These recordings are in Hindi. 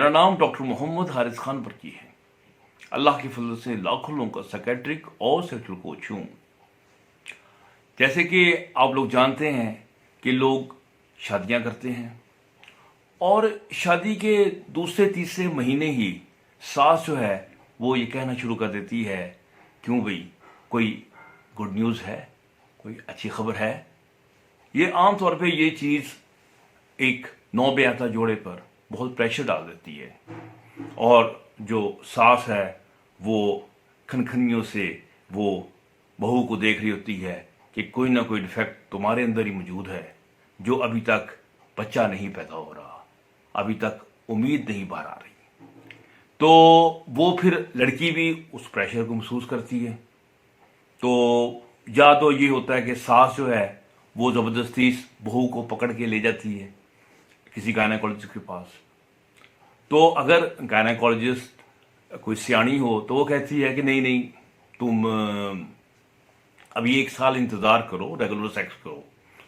मेरा नाम डॉक्टर मोहम्मद हारिस खान बरकी है। अल्लाह के फजल से लाखों लोगों का साइकेट्रिक और सेक्सुअल कोच हूँ। जैसे कि आप लोग जानते हैं कि लोग शादियां करते हैं और शादी के दूसरे तीसरे महीने ही सास जो है वो ये कहना शुरू कर देती है, क्यों भाई, कोई गुड न्यूज़ है, कोई अच्छी खबर है। ये आमतौर पे ये चीज़ एक नौब्याता जोड़े पर बहुत प्रेशर डाल देती है और जो सास है वो खनखनियों से वो बहू को देख रही होती है कि कोई ना कोई डिफेक्ट तुम्हारे अंदर ही मौजूद है, जो अभी तक बच्चा नहीं पैदा हो रहा, अभी तक उम्मीद नहीं बाहर आ रही। तो वो फिर लड़की भी उस प्रेशर को महसूस करती है। तो या तो ये होता है कि सास जो है वो ज़बरदस्ती बहू को पकड़ के ले जाती है किसी गायनेकोलॉजिस्ट के पास। तो अगर गायनेकोलॉजिस्ट कोई सियाणी हो तो वो कहती है कि नहीं नहीं, तुम अभी 1 साल इंतज़ार करो, रेगुलर सेक्स करो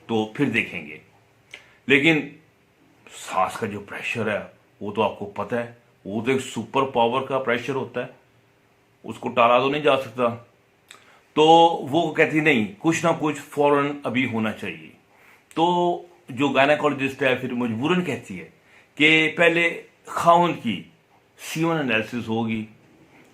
तो फिर देखेंगे। लेकिन सास का जो प्रेशर है वो तो आपको पता है, वो तो एक सुपर पावर का प्रेशर होता है, उसको टाला तो नहीं जा सकता। तो वो कहती नहीं, कुछ ना कुछ फौरन अभी होना चाहिए। तो जो गायनेकोलॉजिस्ट है फिर मजबूरन कहती है कि पहले खाउन की सीमन एनालिसिस होगी,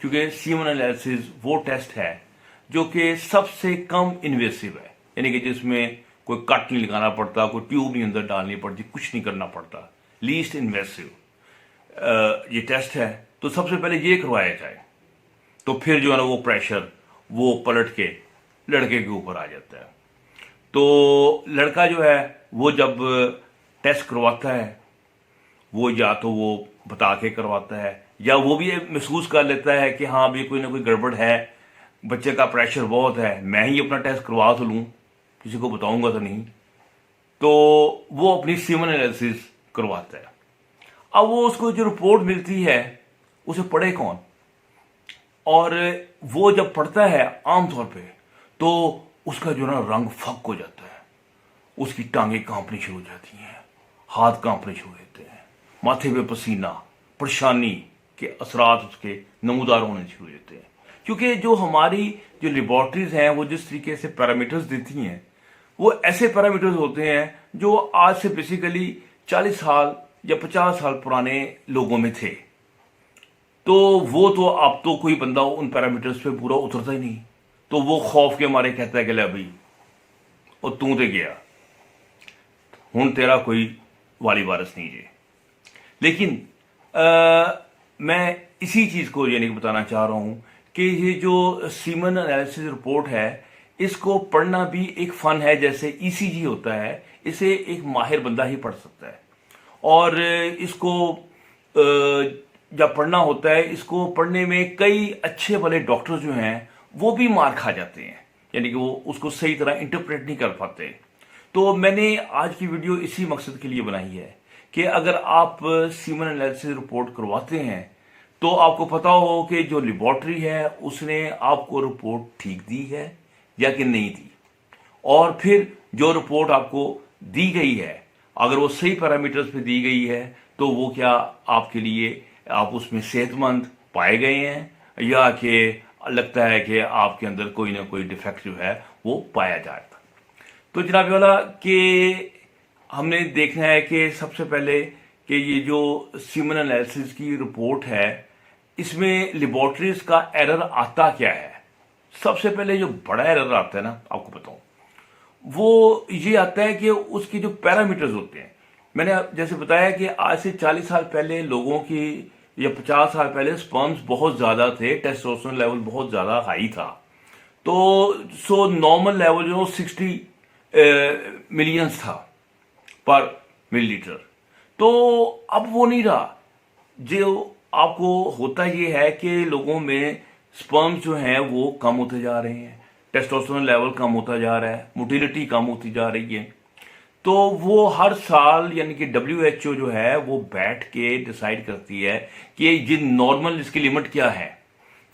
क्योंकि सीमन एनालिसिस वो टेस्ट है जो कि सबसे कम इन्वेसिव है, यानी कि जिसमें कोई कट नहीं लगाना पड़ता, कोई ट्यूब नहीं अंदर डालनी पड़ती, कुछ नहीं करना पड़ता, लीस्ट इन्वेसिव ये टेस्ट है। तो सबसे पहले ये करवाया जाए तो फिर जो है ना वो प्रेशर वो पलट के लड़के के ऊपर आ जाता है। तो लड़का जो है वो जब टेस्ट करवाता है वो या तो वो बता के करवाता है या वो भी महसूस कर लेता है कि हाँ भी कोई ना कोई गड़बड़ है, बच्चे का प्रेशर बहुत है, मैं ही अपना टेस्ट करवा तो लूँ, किसी को बताऊंगा तो नहीं। तो वो अपनी सीमन एनालिसिस करवाता है। अब वो उसको जो रिपोर्ट मिलती है उसे पढ़े कौन, और वो जब पढ़ता है आमतौर पे तो उसका जो ना रंग फक हो जाता है, उसकी टांगें कांपनी शुरू हो जाती हैं, हाथ कांपने शुरू होते हैं, माथे पे पसीना, परेशानी के असरात उसके नमूदार होने शुरू हो जाते हैं। क्योंकि जो हमारी जो लेबॉर्ट्रीज हैं वो जिस तरीके से पैरामीटर्स देती हैं वो ऐसे पैरामीटर्स होते हैं जो आज से बेसिकली 40 साल या 50 साल पुराने लोगों में थे। तो वो तो अब तो कोई बंदा उन पैरामीटर्स पे पूरा उतरता ही नहीं, तो वो खौफ के मारे कहता है कि ले भाई और तू तो गया, हुण तेरा कोई वाली वारस नहीं जे। लेकिन मैं इसी चीज़ को यानी कि बताना चाह रहा हूँ कि ये जो सीमन एनालिसिस रिपोर्ट है इसको पढ़ना भी एक फ़न है। जैसे ईसीजी होता है, इसे एक माहिर बंदा ही पढ़ सकता है, और इसको जब पढ़ना होता है, इसको पढ़ने में कई अच्छे वाले डॉक्टर जो हैं वो भी मार खा जाते हैं, यानी कि वो उसको सही तरह इंटरप्रेट नहीं कर पाते। तो मैंने आज की वीडियो इसी मकसद के लिए बनाई है कि अगर आप सीमन एनालिसिस रिपोर्ट करवाते हैं तो आपको पता हो कि जो लेबॉर्ट्री है उसने आपको रिपोर्ट ठीक दी है या कि नहीं दी, और फिर जो रिपोर्ट आपको दी गई है अगर वो सही पैरामीटर्स पे दी गई है तो वो क्या आपके लिए आप उसमें सेहतमंद पाए गए हैं या कि लगता है कि आपके अंदर कोई ना कोई डिफेक्ट जो है वो पाया जाएगा। तो जनाब वाला कि हमने देखना है कि सबसे पहले कि ये जो सीमन एनालिसिस की रिपोर्ट है इसमें लेबॉर्ट्रीज का एरर आता क्या है। सबसे पहले जो बड़ा एरर आता है ना, आपको बताऊं, वो ये आता है कि उसके जो पैरामीटर्स होते हैं, मैंने जैसे बताया कि आज से 40 साल पहले लोगों की या 50 साल पहले स्पर्म्स बहुत ज़्यादा थे, टेस्टोस्टेरोन लेवल बहुत ज़्यादा हाई था। तो सो नॉर्मल लेवल जो 60 मिलियंस था पर मिलीलीटर। तो अब वो नहीं रहा। जो आपको होता ये है कि लोगों में स्पर्म्स जो हैं वो कम होते जा रहे हैं, टेस्टोस्टेरोन लेवल कम होता जा रहा है, मोटिलिटी कम होती जा रही है। तो वो हर साल यानी कि WHO जो है वो बैठ के डिसाइड करती है कि जिन नॉर्मल इसकी लिमिट क्या है।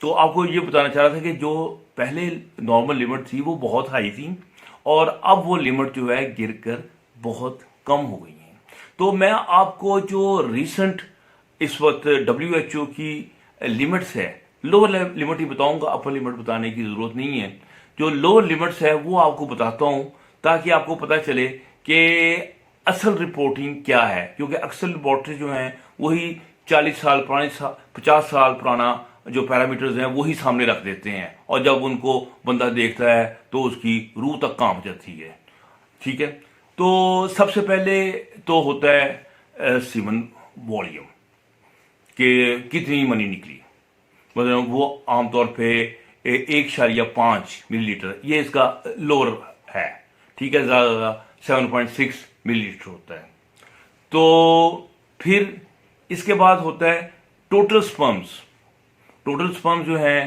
तो आपको ये बताना चाह रहा था कि जो पहले नॉर्मल लिमिट थी वो बहुत हाई थी और अब वो लिमिट जो है गिरकर बहुत कम हो गई है। तो मैं आपको जो रिसेंट इस वक्त WHO की लिमिट्स है, लोअर लिमिट ही बताऊंगा, अपर लिमिट बताने की ज़रूरत नहीं है। जो लोअर लिमिट्स है वो आपको बताता हूं ताकि आपको पता चले कि असल रिपोर्टिंग क्या है, क्योंकि अक्सर लेबॉर्ट्री जो हैं वही 40 साल पुरानी 50 साल पुराना जो पैरामीटर्स हैं वही सामने रख देते हैं, और जब उनको बंदा देखता है तो उसकी रूह तक कांप जाती है। ठीक है, तो सबसे पहले तो होता है सीमन वॉल्यूम कि कितनी मनी निकली, मतलब वो आमतौर पे 1.5 मिलीलीटर, ये इसका लोअर है। ठीक है, ज़्यादा 7.6 मिलीलीटर होता है। तो फिर इसके बाद होता है टोटल स्पर्म्स। टोटल स्पर्म्स जो है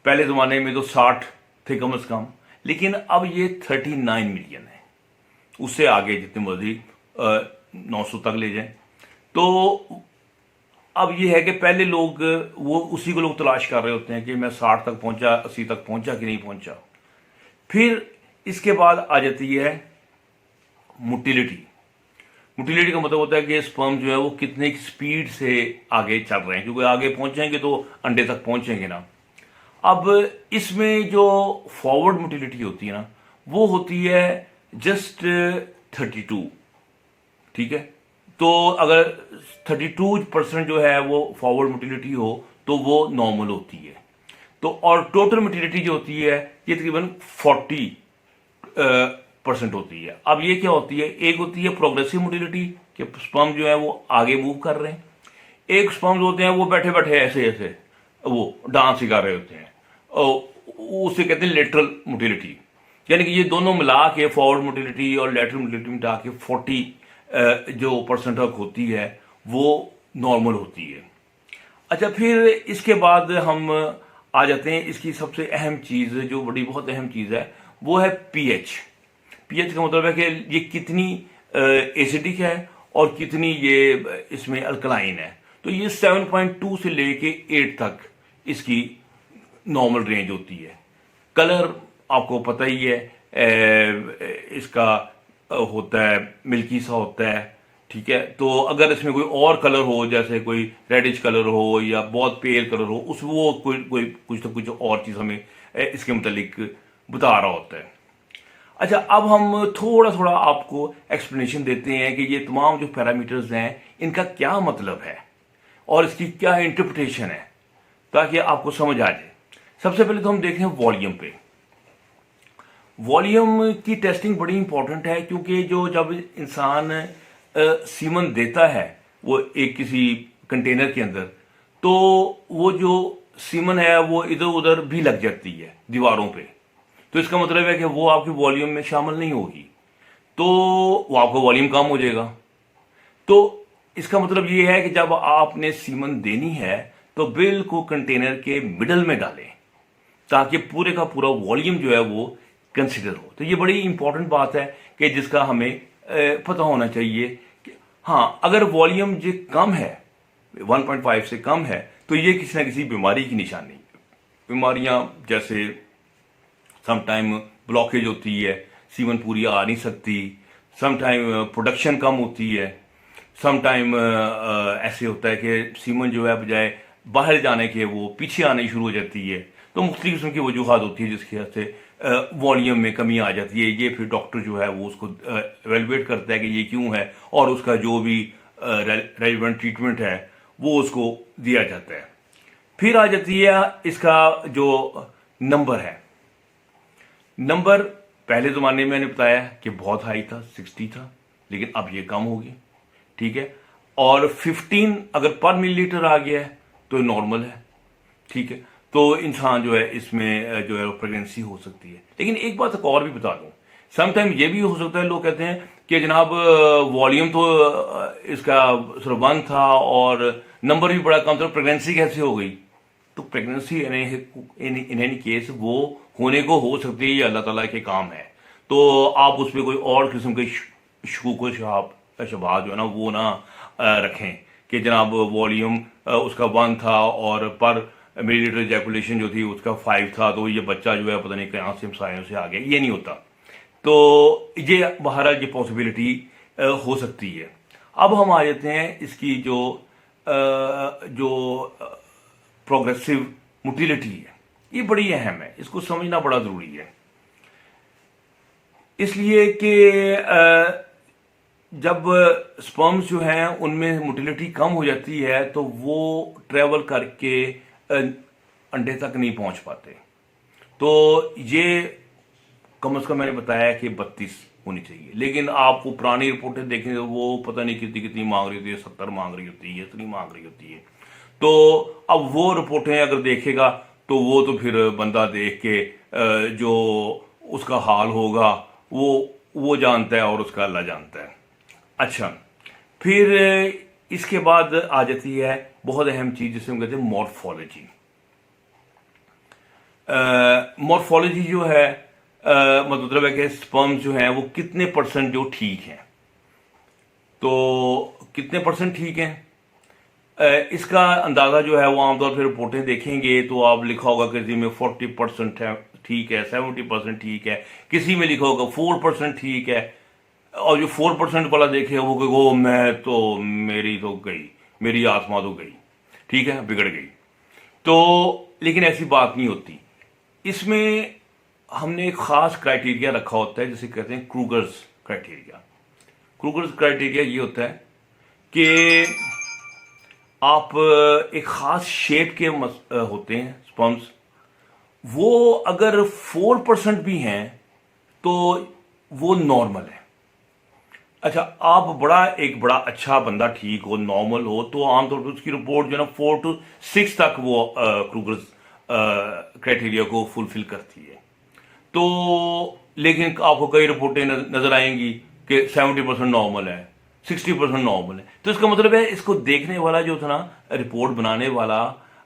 पहले ज़माने में तो 60 थे कम से कम, लेकिन अब ये 39 मिलियन है, उससे आगे जितने मर्जी 900 तक ले जाएं। तो अब ये है कि पहले लोग वो उसी को लोग तलाश कर रहे होते हैं कि मैं 60 तक पहुंचा, 80 तक पहुंचा कि नहीं पहुंचा। फिर इसके बाद आ जाती है मोटिलिटी। मोटिलिटी का मतलब होता है कि स्पर्म जो है वो कितने स्पीड से आगे चल रहे हैं, क्योंकि आगे पहुंचेंगे तो अंडे तक पहुंचेंगे ना। अब इसमें जो फॉरवर्ड मोटिलिटी होती है ना, वो होती है जस्ट 32। ठीक है, तो अगर 32% जो है वो फॉरवर्ड मोटिलिटी हो तो वो नॉर्मल होती है। तो और टोटल मोटिलिटी जो होती है ये तकरीबन 40% होती है। अब ये क्या होती है, एक होती है प्रोग्रेसिव मोटिलिटी कि स्पर्म जो है वो आगे मूव कर रहे हैं, एक स्पर्म होते हैं वो बैठे बैठे ऐसे ऐसे वो डांस ही कर रहे होते हैं, उसे कहते हैं लेटरल मोटिलिटी। यानी कि ये दोनों मिला के फॉरवर्ड मोटिलिटी और लेटरल मोटिलिटी मिला के 40 जो परसेंट तक होती है वो नॉर्मल होती है। अच्छा, फिर इसके बाद हम आ जाते हैं इसकी सबसे अहम चीज़, जो बड़ी बहुत अहम चीज़ है, वो है पीएच। पीएच का मतलब है कि ये कितनी एसिडिक है और कितनी ये इसमें अल्कलाइन है। तो ये 7.2 से लेके 8 तक इसकी नॉर्मल रेंज होती है। कलर आपको पता ही है, इसका होता है मिल्की सा होता है। ठीक है, तो अगर इसमें कोई और कलर हो, जैसे कोई रेडिश कलर हो या बहुत पेल कलर हो, उस वो कोई कुछ तो कुछ और चीज़ हमें इसके मुतालिक बता रहा होता है। अच्छा, अब हम थोड़ा थोड़ा आपको एक्सप्लेनेशन देते हैं कि ये तमाम जो पैरामीटर्स हैं इनका क्या मतलब है और इसकी क्या इंटरप्रिटेशन है, ताकि आपको समझ आ जाए। सबसे पहले तो हम देखें वॉल्यूम पे। वॉल्यूम की टेस्टिंग बड़ी इंपॉर्टेंट है, क्योंकि जो जब इंसान सीमन देता है वो एक किसी कंटेनर के अंदर, तो वो जो सीमन है वो इधर उधर भी लग जाती है दीवारों पे, तो इसका मतलब है कि वो आपकी वॉल्यूम में शामिल नहीं होगी, तो वो आपका वॉल्यूम कम हो जाएगा। तो इसका मतलब ये है कि जब आपने सीमन देनी है तो बिल्कुल कंटेनर के मिडल में डालें, ताकि पूरे का पूरा वॉल्यूम जो है वो कंसिडर हो। तो ये बड़ी इंपॉर्टेंट बात है कि जिसका हमें पता होना चाहिए कि हाँ, अगर वॉल्यूम जो कम है 1.5 से कम है तो ये किसी ना किसी बीमारी की निशानी। बीमारियां जैसे समटाइम ब्लॉकेज होती है, सीमन पूरी आ नहीं सकती, समटाइम प्रोडक्शन कम होती है, समटाइम ऐसे होता है कि सीमन जो है बजाय बाहर जाने के वो पीछे आने शुरू हो जाती है। तो मुख्तलिफ किस्म की वजूहत होती है जिसकी वजह से वॉल्यूम में कमी आ जाती है। ये फिर डॉक्टर जो है वो उसको एवेलुएट करता है कि ये क्यों है, और उसका जो भी रेलिवेंट ट्रीटमेंट है वो उसको दिया जाता है। फिर आ जाती है इसका जो नंबर है। नंबर पहले ज़माने में मैंने बताया कि बहुत हाई था, 60 था, लेकिन अब ये कम हो गया। ठीक है, और 15 अगर पर मिलीलीटर आ गया है तो नॉर्मल है। ठीक है, तो इंसान जो है इसमें जो है प्रेगनेंसी हो सकती है। लेकिन एक बात और भी बता दूं, समटाइम ये भी हो सकता है, लोग कहते हैं कि जनाब वॉल्यूम तो इसका सिर्फ 1 था और नंबर भी बड़ा कम था, प्रेगनेंसी कैसे हो गई? तो प्रेगनेंसी इन एनी केस वो होने को हो सकती है, ये अल्लाह ताला के काम है। तो आप उस पर कोई और किस्म के शकूक शबात जो है ना वो ना रखें कि जनाब वॉल्यूम उसका 1 था और पर मिलीलीटर इजैकुलेशन जो थी उसका 5 था, तो ये बच्चा जो है पता नहीं कहाँ से सायों से आ गया। ये नहीं होता। तो ये बहरहाल ये पॉसिबिलिटी हो सकती है। अब हम आ जाते हैं इसकी जो जो प्रोग्रेसिव मोटिलिटी है, ये बड़ी अहम है, इसको समझना बड़ा ज़रूरी है। इसलिए कि जब स्पर्म्स जो हैं उनमें मोटिलिटी कम हो जाती है तो वो ट्रेवल करके अंडे तक नहीं पहुंच पाते। तो ये कम से कम मैंने बताया कि 32 होनी चाहिए, लेकिन आप वो पुरानी रिपोर्टें देखें तो वो पता नहीं कितनी कितनी मांग रही होती है, 70 मांग रही होती है, इतनी मांग रही होती है। तो अब वो रिपोर्टें अगर देखेगा तो वो तो फिर बंदा देख के जो उसका हाल होगा वो जानता है और उसका अल्लाह जानता है। अच्छा, फिर इसके बाद आ जाती है बहुत अहम चीज जिसे हम कहते हैं मॉर्फोलॉजी। मॉर्फोलॉजी जो है मतलब है कि स्पर्म जो हैं वो कितने परसेंट जो ठीक हैं, तो कितने परसेंट ठीक हैं इसका अंदाज़ा जो है वो आमतौर पर रिपोर्टें देखेंगे तो आप लिखा होगा किसी में 40% है ठीक है, 70% ठीक है, किसी में लिखा होगा 4% ठीक है, और जो 4% वाला देखे वो कहो मैं तो मेरी तो गई, मेरी आत्मा तो गई, ठीक है, बिगड़ गई। तो लेकिन ऐसी बात नहीं होती। इसमें हमने एक खास क्राइटेरिया रखा होता है जिसे कहते हैं क्रूगर्स क्राइटेरिया। क्रूगर्स क्राइटेरिया ये होता है कि आप एक खास शेप के होते हैं स्पर्म्स, वो अगर 4% भी हैं तो वो नॉर्मल है। अच्छा, आप एक बड़ा अच्छा बंदा ठीक हो, नॉर्मल हो, तो आमतौर पर उसकी रिपोर्ट जो है ना 4 to 6 तक वो क्रूगर्स क्राइटेरिया को फुलफिल करती है। तो लेकिन आपको कई रिपोर्टें नजर आएंगी कि 70% नॉर्मल है, 60% नॉर्मल है। तो इसका मतलब है इसको देखने वाला जो था ना, रिपोर्ट बनाने वाला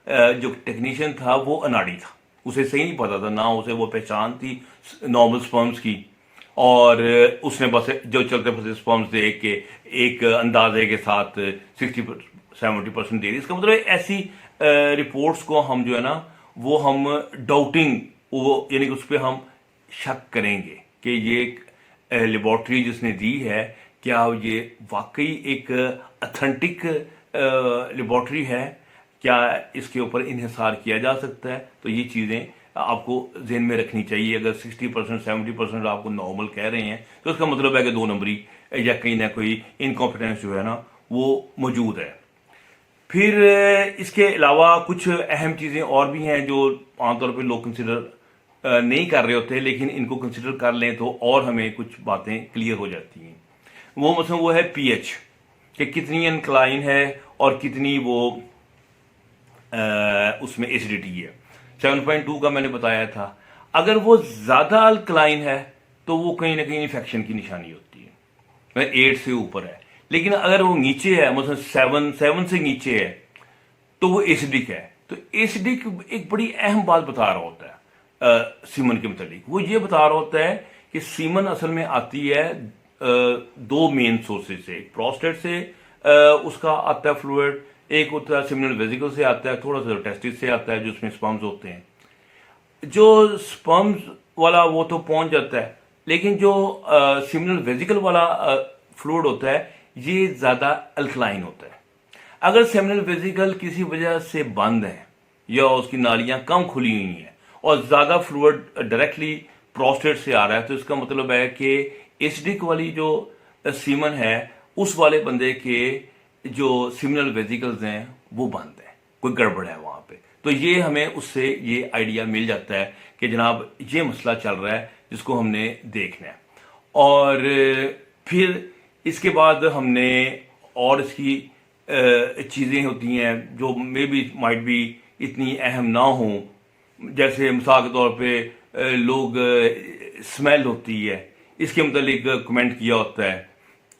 जो टेक्नीशियन था वो अनाड़ी था, उसे सही नहीं पता था, ना उसे वो पहचान थी नॉर्मल स्पर्म्स की, और उसने बस जो चलते फिरते स्पर्म्स देख के एक अंदाजे के साथ 60-70% दे दी। इसका मतलब ऐसी रिपोर्ट्स को हम जो है ना वो हम डाउटिंग, वो यानी कि उस पर हम शक करेंगे कि ये लेबॉर्ट्री जिसने दी है क्या ये वाकई एक अथेंटिक लेबॉर्ट्री है, क्या इसके ऊपर इन्हिसार किया जा सकता है। तो ये चीज़ें आपको जहन में रखनी चाहिए। अगर 60% 70% आपको नॉर्मल कह रहे हैं तो उसका मतलब है कि 2 नंबरी या कहीं ना कोई इनकॉम्पिटेंस जो है ना वो मौजूद है। फिर इसके अलावा कुछ अहम चीज़ें और भी हैं जो आमतौर पर लोग कंसिडर नहीं कर रहे होते, लेकिन इनको कंसिडर कर लें तो और हमें कुछ बातें क्लियर हो जाती हैं। वो मतलब वो है पीएच, कि कितनी अनक्लाइन है और कितनी वो उसमें एसिडिटी है। 7.2 का मैंने बताया था। अगर वो ज़्यादा अल्कलाइन है तो वो कहीं ना कहीं इन्फेक्शन की निशानी होती है, 8 से ऊपर है। लेकिन अगर वो नीचे है, मतलब 7 से नीचे है, तो वो एसिडिक है। तो एसिडिक एक बड़ी अहम बात बता रहा होता है सीमन के मुतालिक। वो ये बता रहा होता है कि सीमन असल में आती है 2 मेन सोर्सेज से। एक प्रोस्टेट से उसका आता है फ्लूइड, एक होता है सेमिनल वेसिकल से आता है, थोड़ा सा टेस्टिस से आता है जो उसमें स्पर्म्स होते हैं। जो स्पर्म्स वाला वो तो पहुंच जाता है, लेकिन जो सेमिनल वेसिकल वाला फ्लूइड होता है ये ज़्यादा अल्कलाइन होता है। अगर सेमिनल वेसिकल किसी वजह से बंद है या उसकी नालियां कम खुली हुई हैं और ज़्यादा फ्लूइड डायरेक्टली प्रोस्टेट से आ रहा है, तो इसका मतलब है कि एसिडिक वाली जो सीमन है उस वाले बंदे के जो सेमिनल वेसिकल्स हैं वो बंद है, कोई गड़बड़ है वहाँ पे। तो ये हमें उससे ये आइडिया मिल जाता है कि जनाब ये मसला चल रहा है जिसको हमने देखना है। और फिर इसके बाद हमने और इसकी चीज़ें होती हैं जो मे बी माइट भी इतनी अहम ना हो, जैसे मिसाल के तौर पे लोग स्मेल होती है, इसके मतलब कमेंट किया होता है।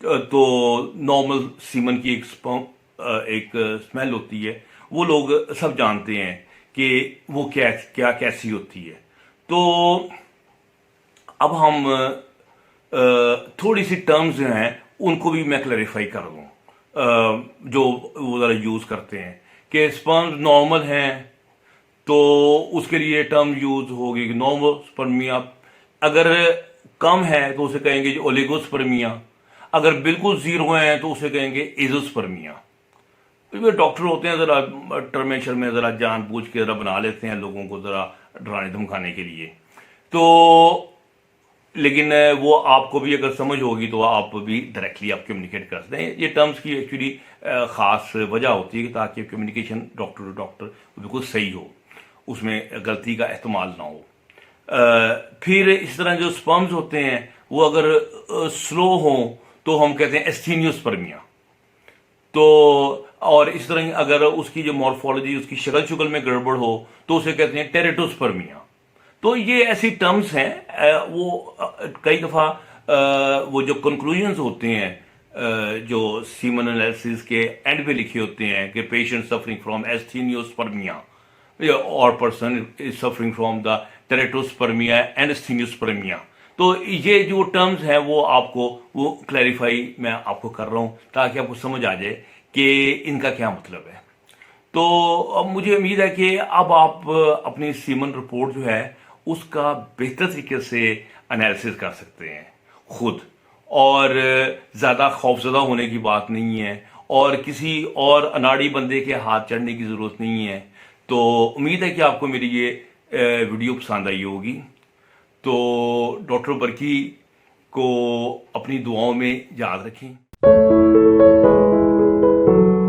तो नॉर्मल सीमन की एक स्मेल होती है, वो लोग सब जानते हैं कि वो क्या कैसी होती है। तो अब हम थोड़ी सी टर्म्स जो हैं उनको भी मैं क्लैरिफाई कर दूं, जो वो ज़रा यूज़ करते हैं कि स्पर्म्स नॉर्मल हैं तो उसके लिए टर्म यूज होगी नॉर्मल स्पर्मिया। अगर कम है तो उसे कहेंगे ओलिगोस्पर्मिया, अगर बिल्कुल जीरो है तो उसे कहेंगे एजोस्पर्मिया। क्योंकि डॉक्टर होते हैं ज़रा टर्मेशर में ज़रा जानबूझ के ज़रा बना लेते हैं लोगों को ज़रा डराने धमकाने के लिए। तो लेकिन वो आपको भी अगर समझ होगी तो आप भी डायरेक्टली आप कम्युनिकेट कर सकते हैं। ये टर्म्स की एक्चुअली ख़ास वजह होती है कि ताकि कम्युनिकेशन डॉक्टर टू डॉक्टर बिल्कुल सही हो, उसमें गलती का एहतमाल ना हो। फिर इस तरह जो स्पर्म्स होते हैं वो अगर स्लो हों तो हम कहते हैं एस्थीनियोस्पर्मिया। तो और इस तरह अगर उसकी जो मॉर्फोलॉजी उसकी शक्ल शुक्ल में गड़बड़ हो तो उसे कहते हैं टेरेटोस्पर्मिया। तो ये ऐसी टर्म्स हैं, कई दफ़ा वो जो कंक्लूजन्स होते हैं जो सीमन एनालिसिस के एंड पे लिखे होते हैं कि पेशेंट सफरिंग फ्रॉम एस्थीनियोस्पर्मिया और person is suffering from the teratospermia and asthenospermia. तो ये जो टर्म्स हैं वो आपको वो क्लैरिफाई मैं आपको कर रहा हूँ ताकि आपको समझ आ जाए कि इनका क्या मतलब है। तो अब मुझे उम्मीद है कि अब आप अपनी सीमन रिपोर्ट जो है उसका बेहतर तरीके से एनालिसिस कर सकते हैं खुद, और ज़्यादा खौफजदा होने की बात नहीं है और किसी और अनाड़ी बंदे के हाथ चढ़ने की ज़रूरत नहीं है। तो उम्मीद है कि आपको मेरी ये वीडियो पसंद आई होगी। तो डॉक्टर बरकी को अपनी दुआओं में याद रखें।